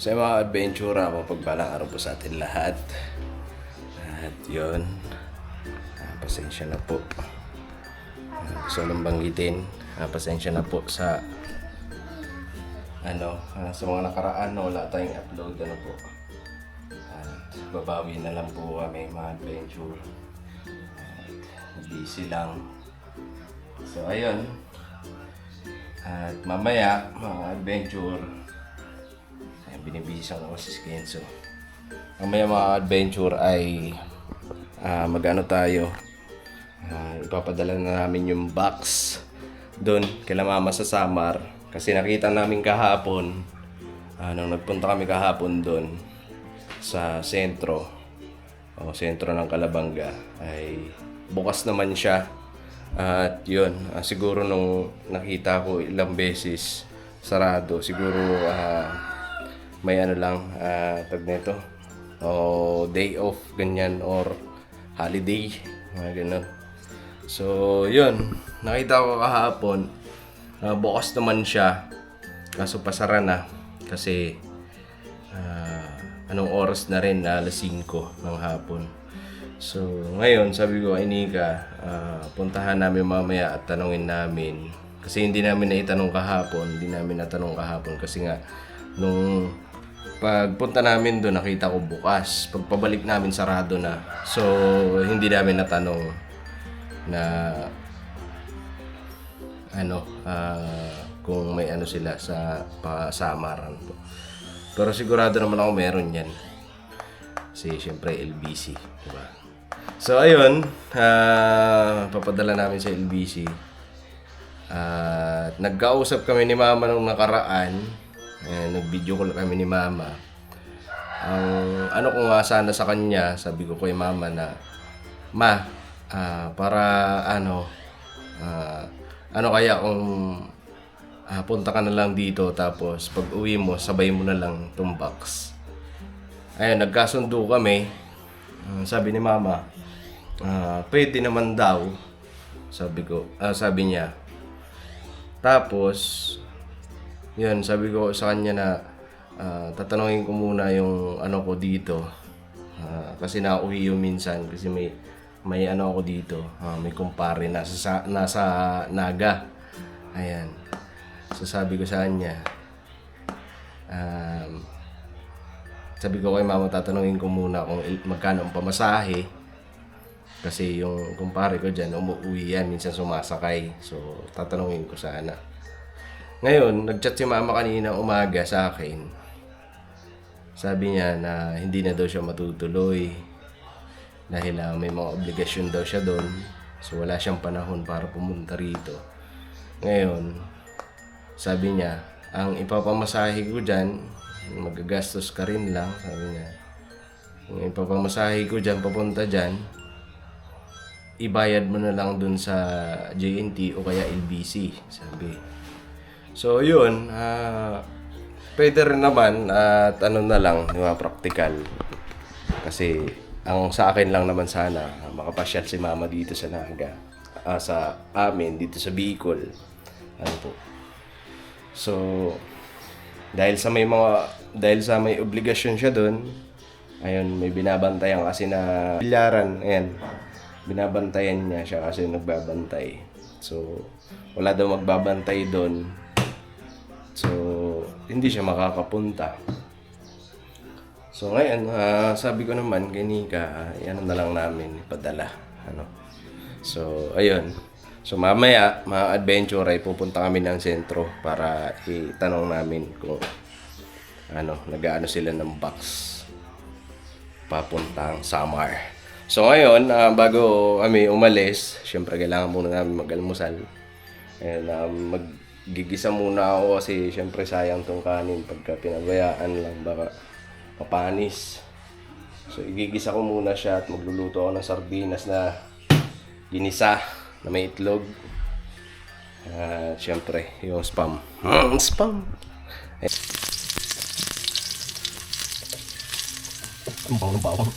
Sa mga adventure, mapagpalang araw po sa atin lahat. At yun, pasensya na po. Gusto lang banggitin, pasensya na po sa sa mga nakaraan na wala tayong upload po. At babawi na lang po kami mga adventure. Busy lang. So ayun. At mamaya mga adventure, binibisan ko si Kenzo. Mamaya mga adventure ay mag-ano tayo, ipapadala na namin yung box doon kila mama sa Samar. Kasi nakita namin kahapon, nung nagpunta kami kahapon doon sa sentro ng Calabanga, ay bukas naman siya. At yun, siguro nung nakita ko ilang beses sarado, siguro may tag nito, o day off ganyan, or holiday, mga ganun. So yun, nakita ko kahapon, bukas naman siya, kaso pasara na kasi anong oras na rin, alas 5 ng hapon. So ngayon sabi ko, ay Nika, puntahan namin mamaya at tanungin namin, kasi hindi namin natanong kahapon kasi nga nung pagpunta namin doon nakita ko bukas, pagpabalik namin sarado na. So hindi namin natanong na kung may sila sa pasamaran po. Pero sigurado naman ako meron yan, kasi syempre LBC, diba? So ayun, papadala namin sa LBC. Nagkausap kami ni mama nung nakaraan. Nag-video call kami ni mama. Ang ko nga sana sa kanya, sabi ko kay mama na, Ma, para kaya kung punta ka na lang dito, tapos pag uwi mo, sabay mo na lang itong box. Ayun, nagkasundo kami. Sabi ni mama, pwede naman daw, sabi niya. Tapos yun, sabi ko sa kanya na tatanungin ko muna yung ko dito, kasi nauwi yung minsan, kasi may ako dito, may kumpare nasa Naga. Ayan. So sabi ko sa kanya, sabi ko kay mama, tatanungin ko muna kung magkano ang pamasahe, kasi yung kumpare ko dyan umuwi yan, minsan sumasakay. So tatanungin ko sana. Ngayon, nag-chat si mama kanina umaga sa akin. Sabi niya na hindi na daw siya matutuloy dahil may mga obligasyon daw siya doon. So wala siyang panahon para pumunta rito. Ngayon, sabi niya, ang ipapamasahe ko dyan, magagastos ka rin lang, sabi niya. Ang ipapamasahe ko dyan, papunta dyan, ibayad mo na lang dun sa JNT o kaya LBC, sabi. So yun, pwede rin naman at na lang, practical. Kasi ang sa akin lang naman sana, makapasyal si mama dito sa Naga, sa amin dito sa Bicol. Po. So dahil sa may obligasyon siya doon, ayun, may binabantayan kasi na bilyaran, ayan. Binabantayan niya siya kasi nagbabantay. So wala daw magbabantay doon. So, hindi siya makakapunta. So, ngayon, sabi ko naman kay Nika, yan na lang namin ipadala. So, ayun. So, mamaya, mga adventure, ay pupunta kami ng sentro para itanong namin kung nag-aano sila ng box papuntang Samar. So, ngayon, bago kami umalis, syempre kailangan muna namin mag-almusal. And, gigisa muna ako kasi syempre sayang tong kanin, pagka pinabayaan lang baka mapanis. So igigisa ko muna siya at magluluto ako ng sardinas na ginisa na may itlog. Syempre yung spam. Spam. Ang bawang.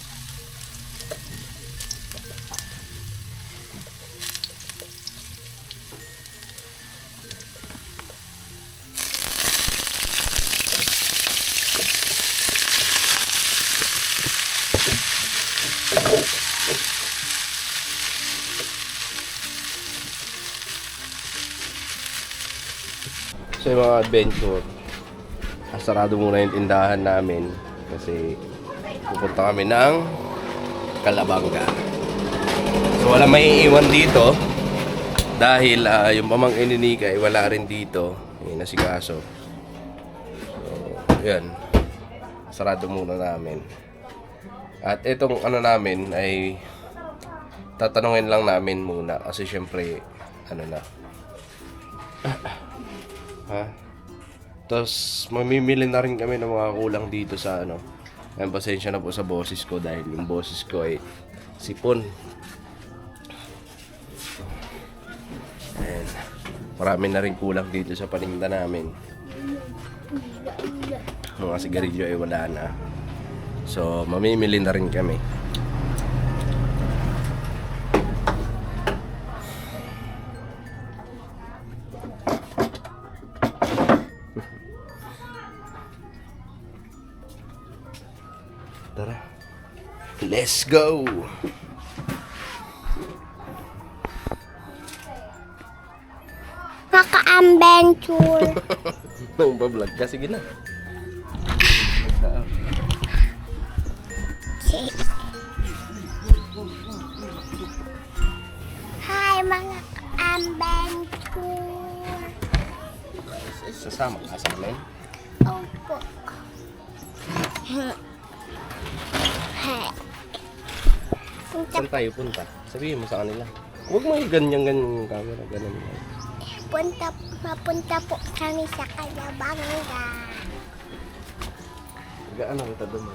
So yung mga adventure, sarado muna yung tindahan namin kasi pupunta kami ng Calabanga. So wala may iiwan dito dahil yung pamangkin ni Nika ay wala rin dito, nasikaso. So yan, sarado muna namin. At itong ano namin ay tatanungin lang namin muna kasi syempre ano na ha. Tapos mamimili na rin kami ng mga kulang dito sa ano. Ang pasensya na po sa boses ko dahil yung boses ko ay sipon. Ayan. Marami na rin kulang dito sa paninda namin. Mga sigarilyo ay wala na. So mamimili na rin kami. Tara. Let's go! Maka-adventure. Nung pa-vlog ka, sige na. Hi mga ka-adventure. Sasama ka sa amin? Opo. Saan tayo punta? Sabihin mo sa kanila. Huwag mo ganyan-ganyan yung camera. Ganun lang. Mapunta po kami sa Calabanga. Gaano kita doon?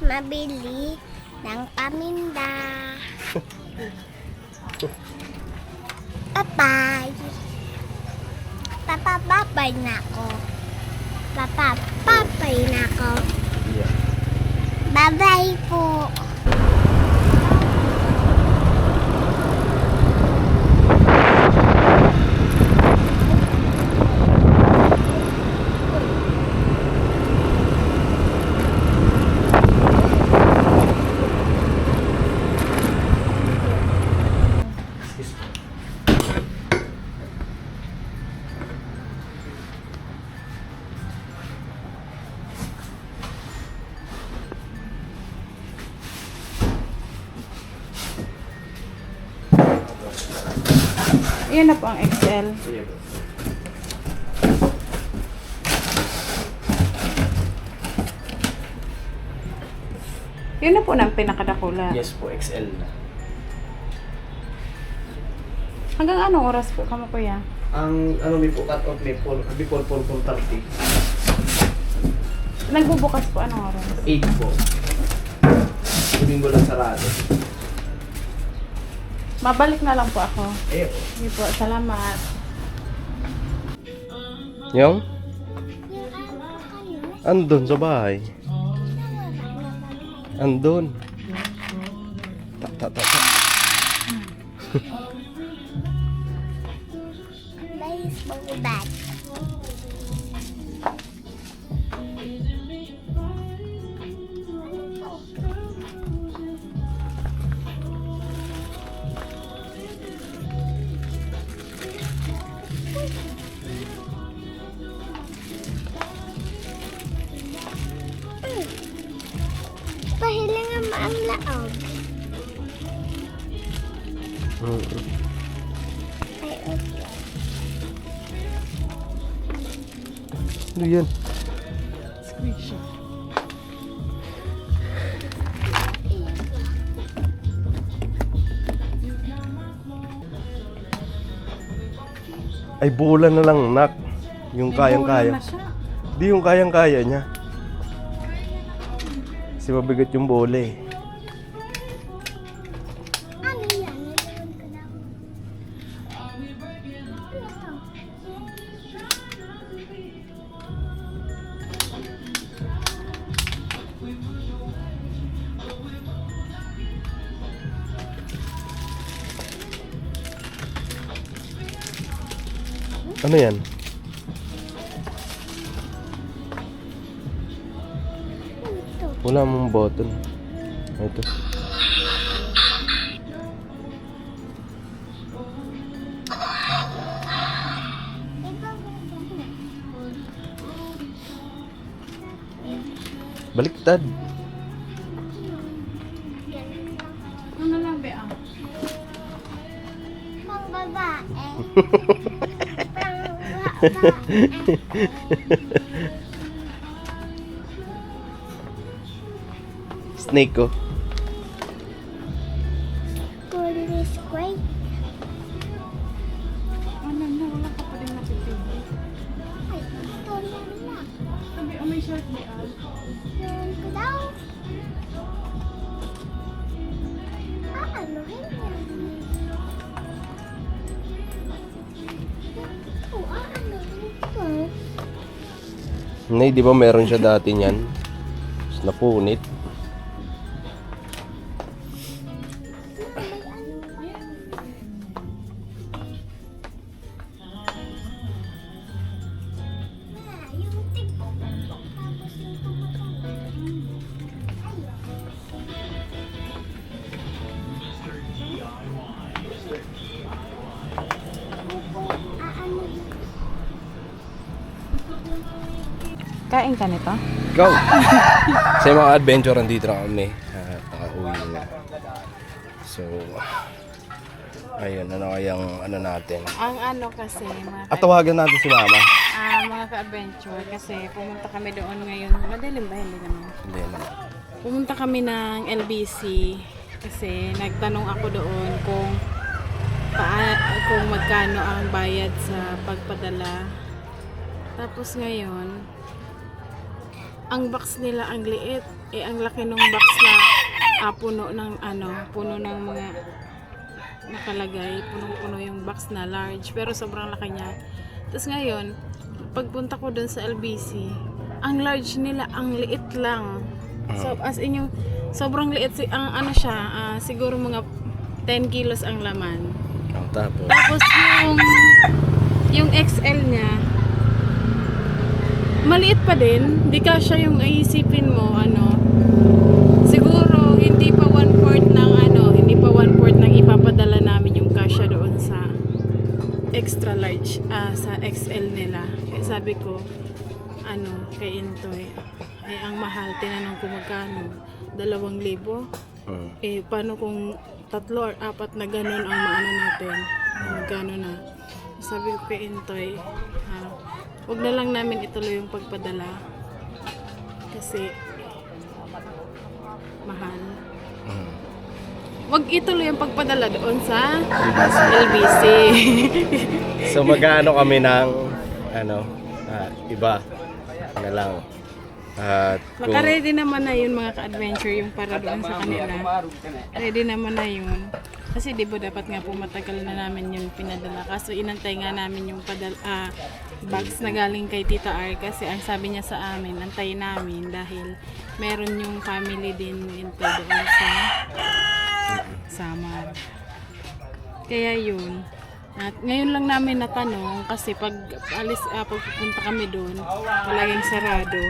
Mabili ng paminda. Bye-bye. Papa-babay na ako. Papa-babay na ako. Yeah. Bye-bye po. Yan na po ang XL. Yan na po ng pinakadakulan. Yes po, XL na. Hanggang anong oras po kamo kuya? Ang ano may po cut off may before 4:30. Nagbubukas po anong oras? 8 po. Domingo lang sarado. Mabalik na lang po ako. Eh po. Sige po, salamat. Yung? Yung ano kayo? Andun sa bahay. Andun. Ta. Baseball bat. Pahilingan mo ang laog. Ay, okay. Ano yan? Screenshot. Ay, bola na lang, nak. Yung kayang-kaya. Na siya. Di yung kayang-kaya niya. Kasi mabigat yung bola eh. Ano yan? Nagawin ko na. Ano yan? Ito. Wala mong button. Ito. Iba mo Baliktad. Ano lang, be, ah? Pang babae. Pang babae. Snake ko. Police squid. Ano na, wala ka pa rin napipili. Ay, ito lang. Sabi, oh, may shirt, be, ah. Yun ko daw. Ano yan? Oh, ano ito? Nay, di ba meron siya dati niyan? Tapos napunit. Yung tipo. Tapos yung tumatang. Kain ka nito? Go! Sa mga adventure, nandito na kami. Nakauwi na. So, ayun, ano kayang ano natin. Ang ano kasi, mga At tawagan natin si Mama. mga ka-adventure, kasi pumunta kami doon ngayon. Madalim ba? Hindi naman. Hindi naman. Pumunta kami ng LBC kasi nagtanong ako doon kung magkano ang bayad sa pagpadala. Tapos ngayon, ang box nila ang liit. Ang laki ng box na puno ng mga nakalagay. Punong-puno yung box na large. Pero sobrang laki niya. Tapos ngayon, pagpunta ko dun sa LBC, ang large nila, ang liit lang. So, as in yung sobrang liit. Ang siya, siguro mga 10 kilos ang laman. Tapos yung XL niya, maliit pa din. Di ka siya yung iisipin mo, siguro hindi pa 1/4 ng ipapadala namin yung kasya doon sa extra large, sa XL nila. Kaya sabi ko, kay Intoy, ay ang mahal, tinanong ko magkano, 2,000. Paano kung 3 or 4 na ganun ang maano natin, magkano na. Sabi ko kay Intoy, wag na lang namin ituloy yung pagpadala kasi mahal. Wag ituloy yung pagpadala doon sa LBC. So magkano kami ng iba na lang. At kung Maka-ready naman na yun mga ka-adventure yung para doon sa kanila. Ready naman na yun. Kasi di ba dapat nga po matagal na namin yung pinadala. Kaso inantay nga namin yung bags na galing kay Tita R. Kasi ang sabi niya sa amin, antayin namin dahil meron yung family din doon sa Samar. Kaya yun. At ngayon lang namin natanong kasi pagpunta kami doon, palaging sarado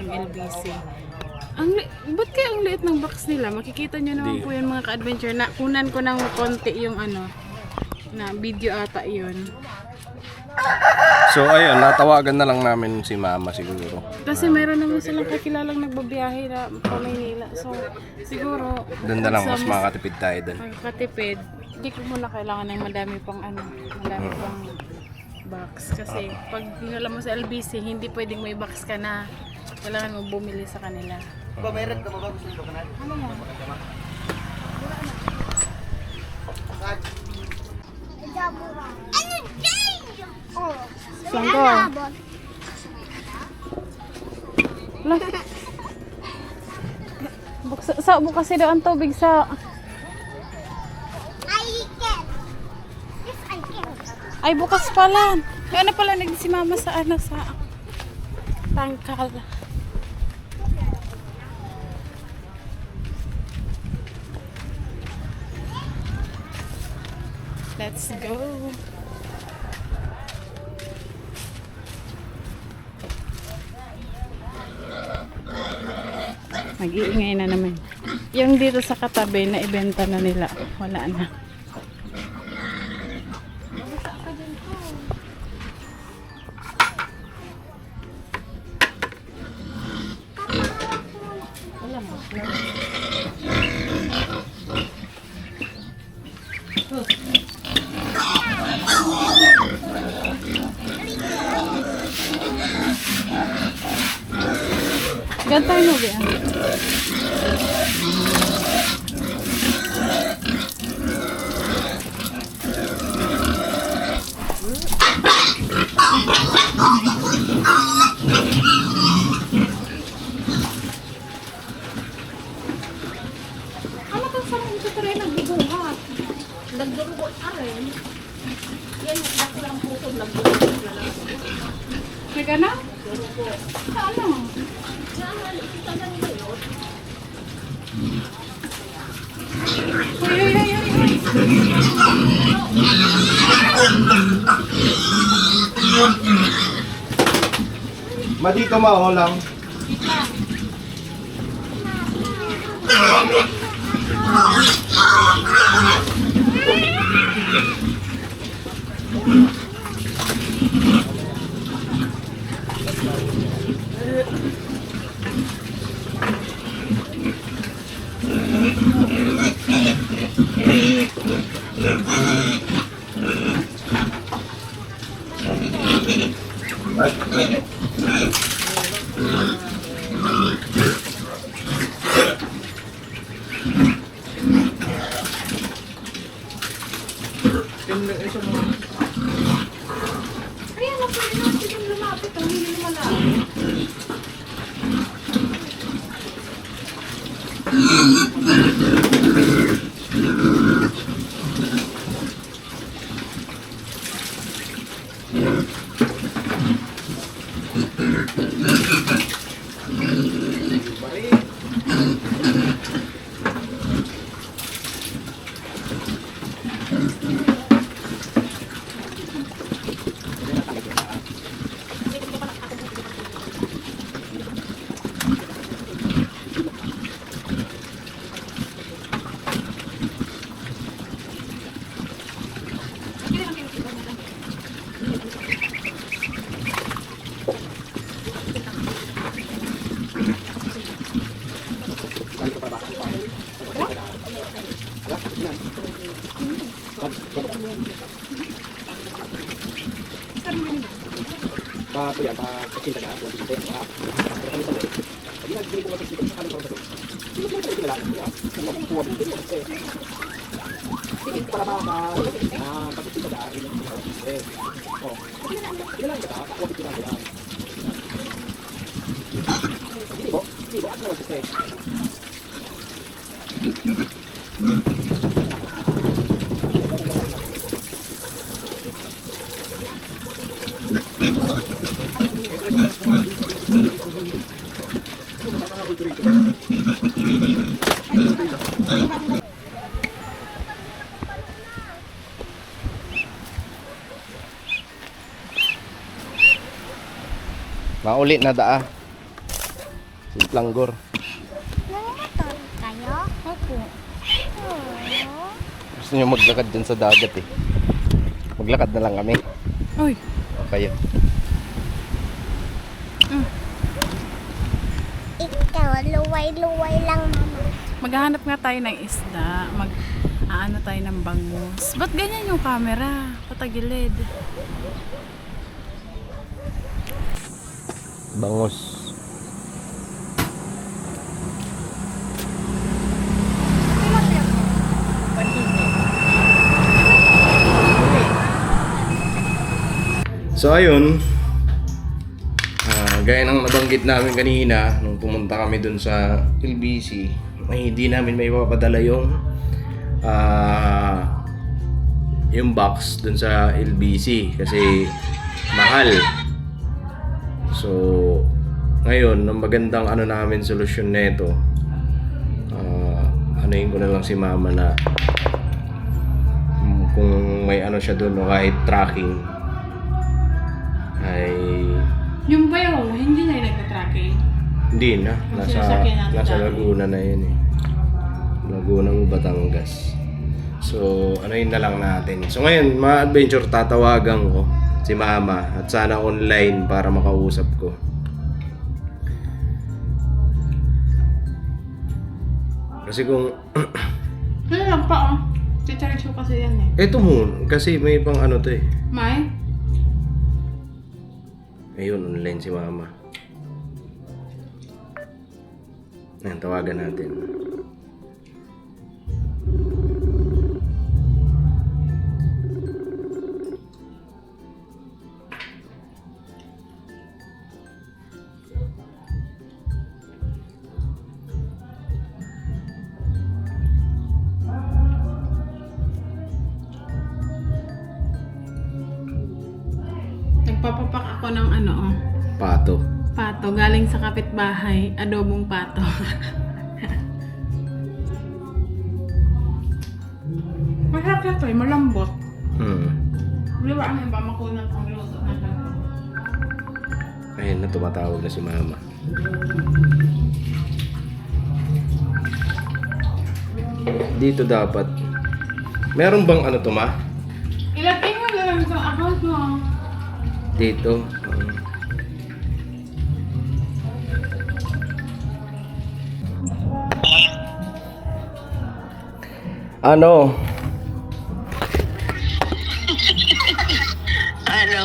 yung LBC. Ba't kaya ang liit ng box nila? Makikita nyo naman po yun mga ka-adventure. Kunan ko ng konti yung na video ata yun. So ayun, natawagan na lang namin si Mama siguro. Kasi meron naman silang kakilalang nagbabiyahe na pa Maynila. So siguro Doon na lang mas makakatipid tayo doon. makakatipid. Hindi ko muna kailangan ng madami pang box. Kasi pag dinala mo sa LBC, hindi pwedeng may box ka na. Kailangan mo bumili sa kanila. Meron ka ba gusto ka na? Ano yan? Ano din? Oh. Sangko. Bukas kasi daw ang tubig sa... I can. Yes, I can. Ay, bukas pala. Ano pala si Mama sa sa tangkal. Let's go. Mag-iingay na naman. Yung dito sa katabi na ibenta na nila, wala na. Gantay mo ba? Ano kang sarang ito tayo nagbubuhat? Nagdurugot arin. Yan, dako lang puso, nagdurugot na lang. Teka na? Saan na? Uy, uy, uy, uy, uy. Madito mao lang. Ayan, pwede natin yung lumapit. Ang hindi malapit. Maulit na daa. Si Planggor. Nangumotor kayo? Opo. Oh. Gusto niyo maglakad dyan sa dagat eh. Maglakad na lang kami. Uy, O kayo. Ikaw, luway-luway lang mama. maghahanap nga tayo ng isda. Mag-aano tayo ng bangus. Ba't ganyan yung camera? Patagilid. Bangus. So ayun, gaya ng nabanggit namin kanina nung pumunta kami dun sa LBC, ay hindi namin may papadala yung box dun sa LBC kasi mahal. So ngayon, ang magandang ano namin solusyon nito, anuhin ko na lang si mama na kung may ano siya dun o kahit tracking ay Yung bayo, hindi na yung nagka-tracking. hindi na, Yung sinasakyan natin nasa dati. Laguna na yun eh. Laguna, Batangas. So ano yun na lang natin. So ngayon, mga adventure, tatawagan ko si mama at sana online para makausap ko. Kasi kung Ano lang pa, oh. Si-charge ko kasi yan eh. eto mo, kasi may pang ano to eh. May? Ayun, online si mama. Ayan, tawagan natin. Nagpapapak ako ng ano, oh, Pato. pato. Galing sa kapitbahay. Adobong pato. Masarap na to eh. Malambot. Di ba ang iba makunat ang luto na ganito? Ayun na, tumatawag na si mama. Dito dapat. Meron bang ano to, ma? Ilagay mo na lang sa account mo. Dito. Ano? Ano?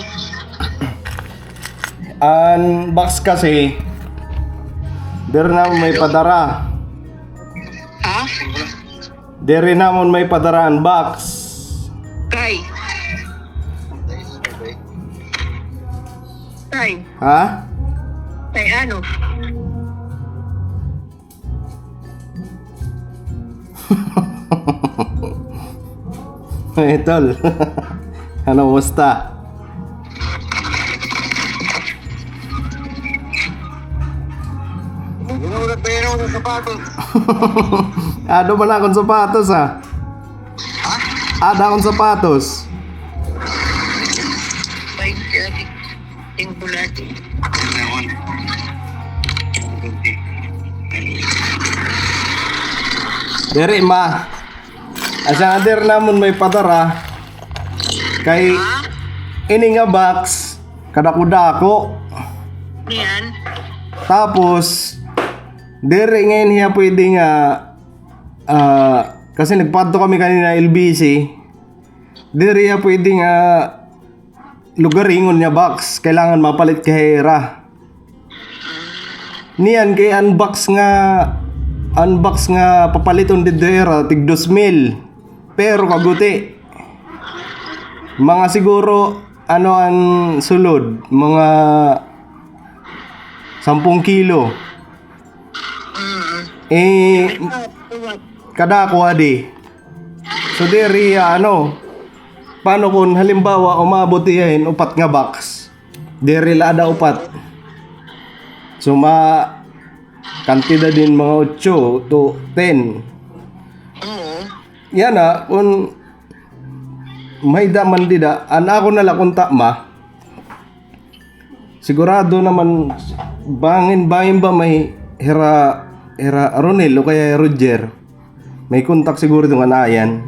Unbox kasi. Dere namon may padara. Ha? Dere namon may padara unbox. Kay? Kay? Ha? Kay ano? Hey, tol. Ano, musta? Inuulat ba yun ako ng sapatos? Ano ba na akong sapatos, ha? Ada akong sapatos. Baik kasi. Tingkulati. Dere, ma. Asa nga der namon may padara. Kay ini nga box kadako-dako. Yan. Tapos dere ngayon hiya pwede nga kasi nagpadto kami kanina LBC. Dere hiya pwede nga lugaringon niya box. Kailangan mapalit kahera. Niyan kay unbox nga papaliton didera tig 2,000. Pero kaguti. Mga siguro ano ang sulod, mga 10 kilo. Eh kada ko adi. So diri ano, paano kung halimbawa umabot yan upat nga box. Diri la ada upat. So kantidad din mga 8 to 10. Oo. Yan na, kung may daman dida, ako nala kung ma. Sigurado naman, bangin ba may hera Ronel o kaya Roger. May kontak siguro itong anayan.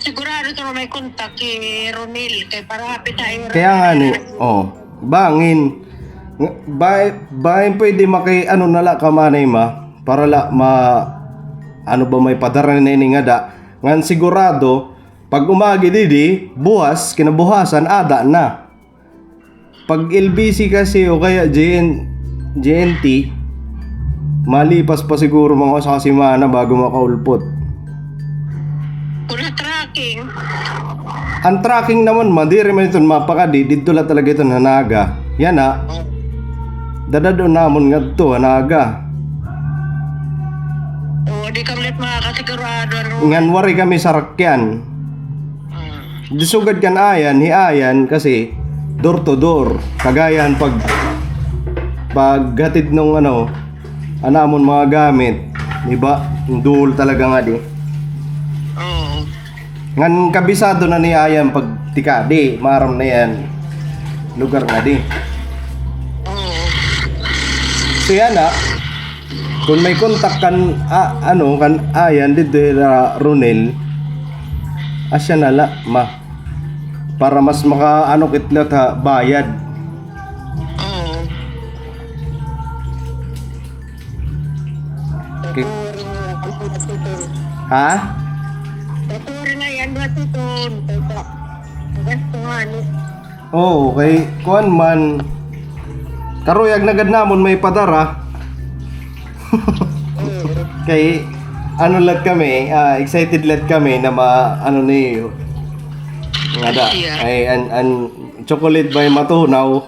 Sigurado ito na may kontak kay Ronil. Kay para hapit tayo. Kaya nga ni, bangin. Bangin pwede ano nala kamanay ma. Para la ano ba may padara na ini nga da. Ngan sigurado, pag umagi didi, buwas, kinabuhasan, ada na. Pag LBC kasi o kaya JNT, malipas pa siguro mga sa kasimana bago makaulpot. Wala tracking. Ang tracking naman, madiri man ito, mapakadi, dito la talaga ito hanaga. Yan na, dadado namon nga ito, hanaga. Oo, di kami ulit makakasigurado. Ngan wari kami sa rakyan. Disugad kan ayan, hiayan kasi door to door. Kagayan paghatid nung anamon mga gamit. Diba? Dul talaga nga di. Oo. Ngan kabisado na ni ayan pag tikadi, maram na yan. Lugar na di. Oo. So yan kung may kontak kan kan ayan dito Ronel, asya nala ma. Para mas maka kitlat bayad. Oo. Okay. Ha? Taturi na yan ba ito? Gastuhan. Oo, kay kuan man Karuyag nagad namon may padara. Kay ano lad kami, excited lad kami na ano niyo. Nga da, ay an chocolate by matunaw.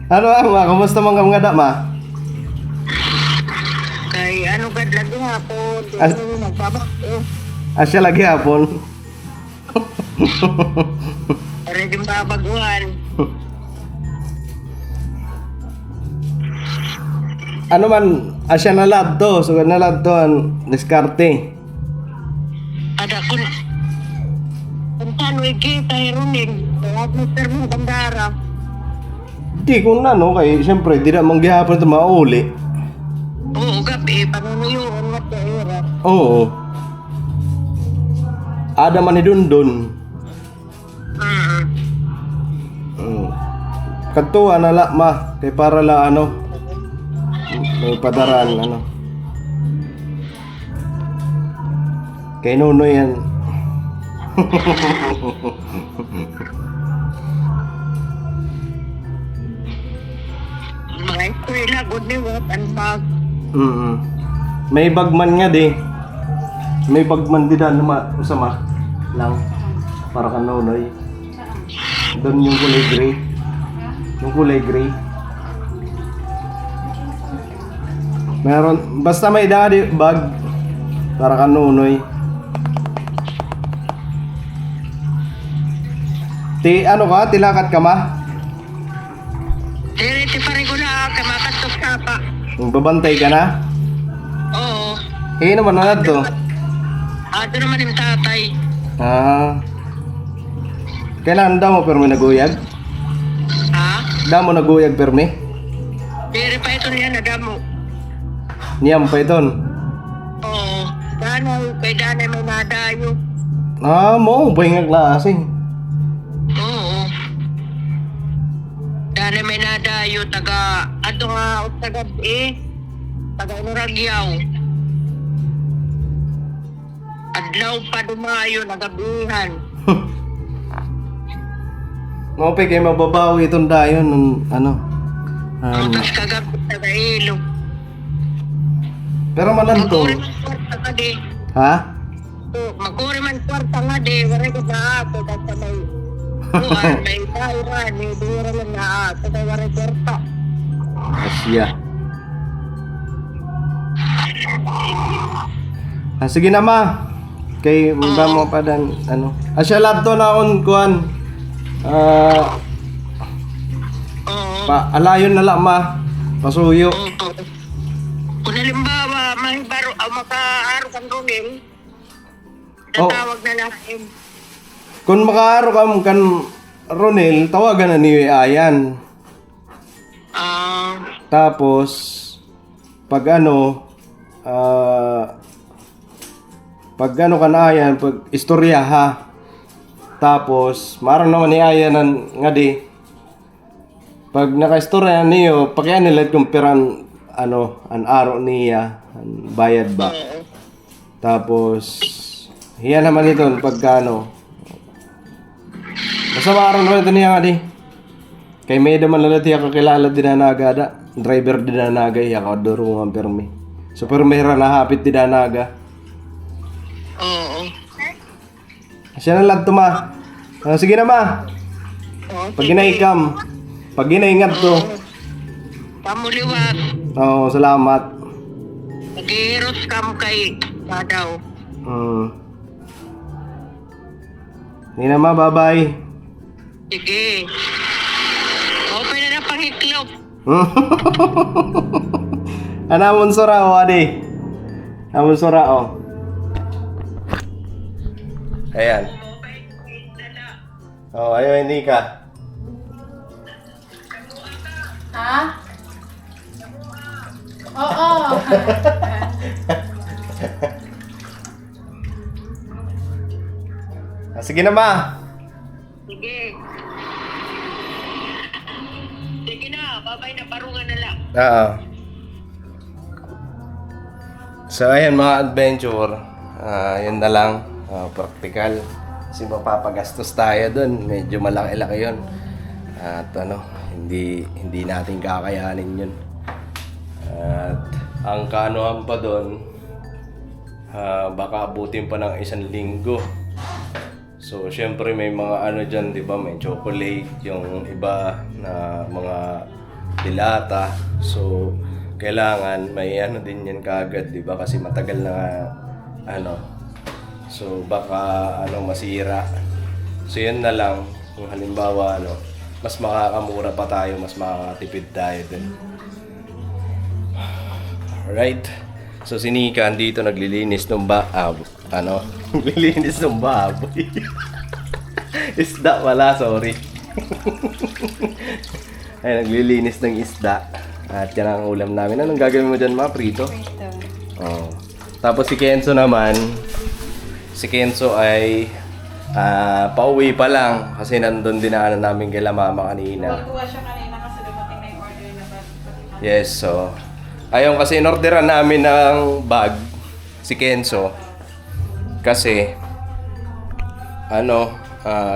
Ano ma, kumusta man ka mga da ma? Kay ano gad lagi hapon. As- Nagbabak eh. Asya lagi hapon. Ready babaguhan. Ano man, asya na lad to, so na lad to ang diskarte. Ada kun Tano ikita Ronel. Huwag mo permo bandara. Di kung na no, kay siyempre di na manggihapon ito mauli. Oo, gabi. Panunuyuan mo sa era. Oo. Ada man ni Dundun. Katuwa na la ma, kay para la ano, may padaraan ano. Kay Nuno yan. Mga eskwela, good ni what and bag. May bagman nga di. May bagman di daan naman usama lang para ka Nunoy. Doon yung kulay gray. Yung kulay gray. Meron, basta may daddy bag para ka Nunoy. Ano ka? Tilakat ka ma? Direte pa rin ko na kamakantok sapa. Babantay ka na? Oo. Eh naman na to. Ato naman yung tatay. Kailan daw mo permi naguyag? Ha? Daw mo naguyag permi? Dire pa ito niya nadamo. Niyam pa iton. Oo. Danay, kay danay may nadayo. Mo, bayang klase. Oo. Danay may nadayo, taga, ato nga, taga, taga Inuragyaw. Adlaw pa dumayo, nagabihan. Mo pa kay mababawi itong dayon ng ano. Tapos kagabi, taga Ilo. Pero manan to. Maguri man kwarta ka di. Ha? Maguri man kwarta nga di. Wala ko na ako. Kasi may buwan, may kairan, may dura lang na ako. Kaya wala kwarta. Asya. Sige na ma. Kay mga mo pa dan ano. Asya lad to na on kuan. Oo. Alayon na lang ma. Pasuyo. Oo. Kung halimbawa, mahibaro, makaaro kang Ronel, tatawag na natin. Kung makaaro ka kan Ronel, tawagan na ni Ayan. Tapos pag ano ka na Ayan, pag istorya ha. Tapos marang naman ni Ayan nga di. Pag naka-istorya niyo, pakian nila kung peran ano, an araw niya, an bayad ba. Tapos hiyan naman ito pagkano. Basta araw naman ito niya nga di. Kay may naman lalati ako kakilala din na nagada. Driver din na naga, ako durungan permi. So pero may hapit din na naga. Oo. Siya na lang tuma. Sige na ma. Pag ginaikam. Pag ginaingat to. Pamuliwag. Oo, salamat. Nag-iiros ka mo kay Dadaw. Hindi na ma, bye-bye. Sige. Open na na pangiklop. Anamon sura o adi. Anamon sura o. Ayan. Oh, ayaw hindi ka. Ha? Oo. Sige na ma. Sige. Sige na, babay na parungan na lang. Oo. So ayan mga adventure. Yun na lang. Practical. Kasi mapapagastos tayo dun. Medyo malaki-laki yun. At hindi natin kakayanin yun. At ang kanohan pa dun, baka abutin pa ng 1 linggo. So, syempre may mga dyan, di ba? May chocolate, yung iba na mga dilata. So, kailangan may din yan kaagad, di ba? Kasi matagal na So, baka masira. So, yan na lang. Kung halimbawa, mas makakamura pa tayo, mas makakatipid tayo din. Alright. So, si Nika andito naglilinis ng naglilinis ng baboy. Isda wala, sorry. Ay, naglilinis ng isda. At yan ang ulam namin. Anong gagawin mo dyan, ma? Prito? Prito. Oh. Tapos si Kenzo naman, ay pauwi pa lang kasi nandun dinaanan namin kay mama kanina. Tuwa siya kanina kasi dumating na yung order na bag. Yes, so ayun kasi inorderan namin ng bag si Kenzo kasi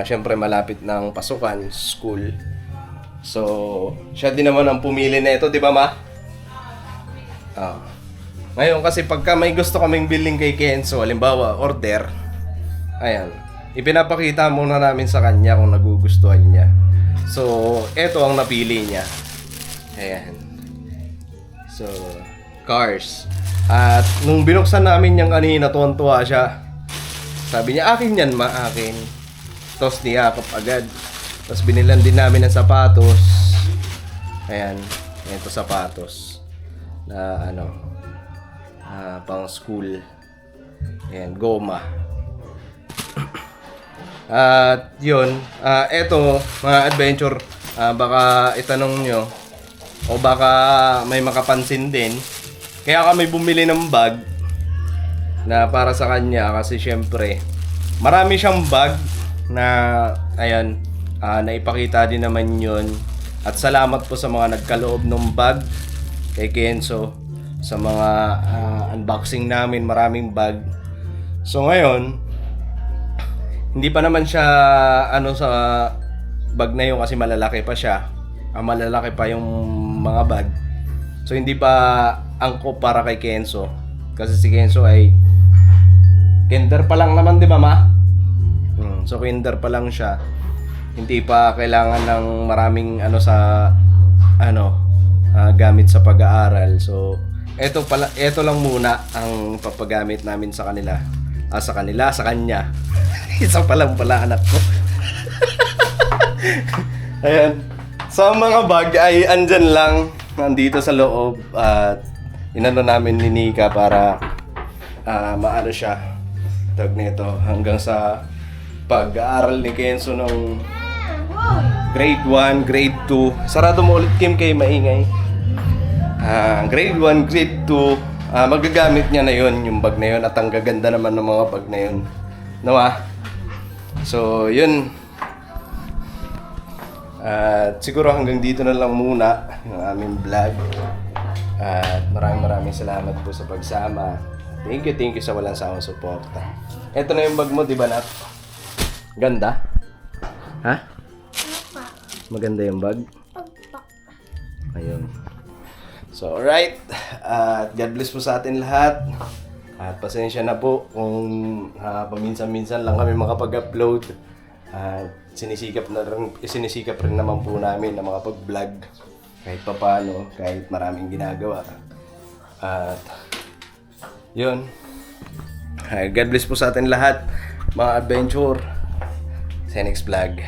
syempre malapit ng pasukan, school. So, siya din naman ang pumili na ito, di ba, ma? Ngayon kasi pagka may gusto kaming bilhin kay Kenzo, halimbawa order, ayan, ipinapakita muna namin sa kanya kung nagugustuhan niya. So, eto ang napili niya. Ayan. So, cars. At nung binuksan namin yung kanina, tuwan-tuwa siya. Sabi niya, akin yan, ma, akin. Tapos niyakap agad. Tapos binilan din namin ng sapatos. Ayan, ito sapatos. Na pang school. Ayan, goma. At yun, eto mga adventure, baka itanong nyo o baka may makapansin din. Kaya kami bumili ng bag na para sa kanya kasi syempre marami siyang bag na ayan, naipakita din naman yun. At salamat po sa mga nagkaloob ng bag kay Kenzo. Sa mga unboxing namin, maraming bag. So ngayon, hindi pa naman siya sa bag na yun kasi malalaki pa siya. Malalaki pa yung mga bag. So hindi pa angkop para kay Kenzo. Kasi si Kenzo ay kinder pa lang naman, di ba, ma? So kinder pa lang siya. Hindi pa kailangan ng maraming gamit sa pag-aaral. So ito lang muna ang papagamit namin sa kanila. Sa kanya. Isa pa lang pala anak ko. Ayan. So mga bag ay andyan lang, nandito sa loob at inano namin ni Nika para maano siya. Tag nito hanggang sa pag-aaral ni Kenzo ng grade 1, grade 2. Sarado mo ulit, Kim, kay maingay. Grade 1, grade 2, magagamit niya na yon yung bag na yon at ang gaganda naman ng mga bag na yon. So, yun. At siguro hanggang dito na lang muna yung aming vlog. At maraming salamat po sa pagsama. Thank you sa walang sawang suporta. Ito na yung bag mo, di ba, Nat? Ganda? Ha? Maganda yung bag? Ayun. So, alright. God bless po sa atin lahat. At pasensya na po kung paminsan-minsan lang kami makapag-upload. At sinisikap rin naman po namin na makapag-vlog kahit papano, kahit maraming ginagawa. At yun. God bless po sa atin lahat, mga adventure. Sa next vlog.